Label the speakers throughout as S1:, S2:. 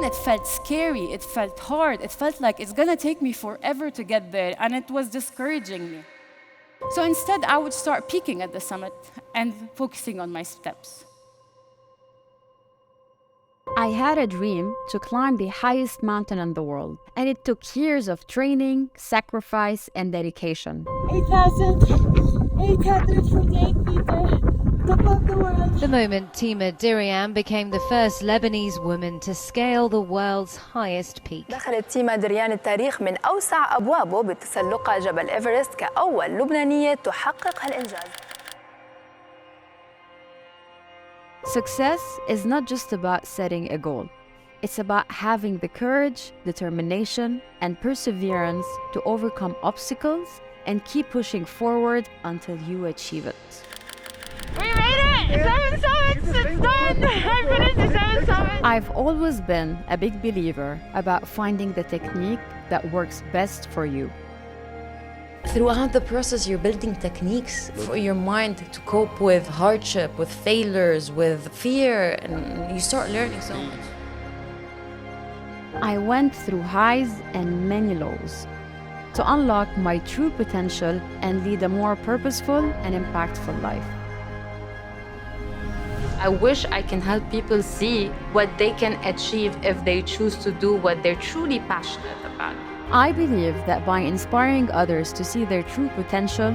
S1: it felt scary, it felt hard, it felt like it's gonna take me forever to get there, and it was discouraging me. So instead, I would start peaking at the summit and focusing on my steps.
S2: I had a dream to climb the highest mountain in the world, and it took years of training, sacrifice, and dedication.
S3: 8,848 meters above the world.
S4: The moment Tima Deryan became the first Lebanese woman to scale the world's highest peak.
S5: دخلت تيما دريان التاريخ من أوسع أبوابه بتسلق جبل إيفرست كأول لبنانية تحقق هالإنجاز.
S2: Success is not just about setting a goal. It's about having the courage, determination, and perseverance to overcome obstacles and keep pushing forward until you achieve it.
S6: We made it! 7 summits! It's done! I finished the 7 summits!
S2: I've always been a big believer about finding the technique that works best for you.
S7: Throughout the process, you're building techniques for your mind to cope with hardship, with failures, with fear, and you start learning so much.
S2: I went through highs and many lows to unlock my true potential and lead a more purposeful and impactful life.
S8: I wish I can help people see what they can achieve if they choose to do what they're truly passionate about.
S2: I believe that by inspiring others to see their true potential,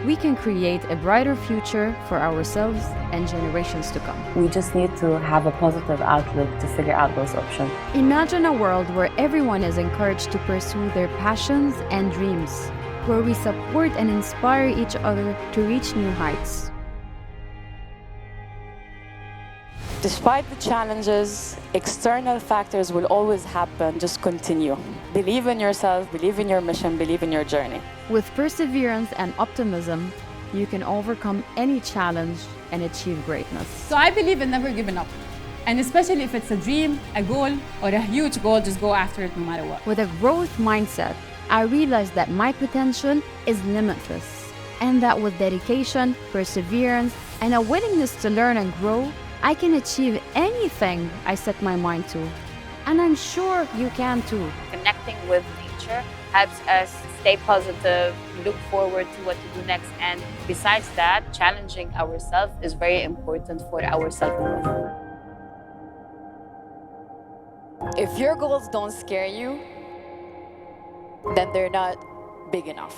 S2: we can create a brighter future for ourselves and generations to come.
S9: We just need to have a positive outlook to figure out those options.
S2: Imagine a world where everyone is encouraged to pursue their passions and dreams, where we support and inspire each other to reach new heights.
S10: Despite the challenges, external factors will always happen. Just continue. Believe in yourself, believe in your mission, believe in your journey.
S2: With perseverance and optimism, you can overcome any challenge and achieve greatness.
S1: So I believe in never giving up. And especially if it's a dream, a goal, or a huge goal, just go after it no matter what.
S2: With a growth mindset, I realized that my potential is limitless, and that with dedication, perseverance, and a willingness to learn and grow, I can achieve anything I set my mind to. And I'm sure you can too.
S11: Connecting with nature helps us stay positive, look forward to what to do next. And besides that, challenging ourselves is very important for our self-growth.
S10: If your goals don't scare you, then they're not big enough.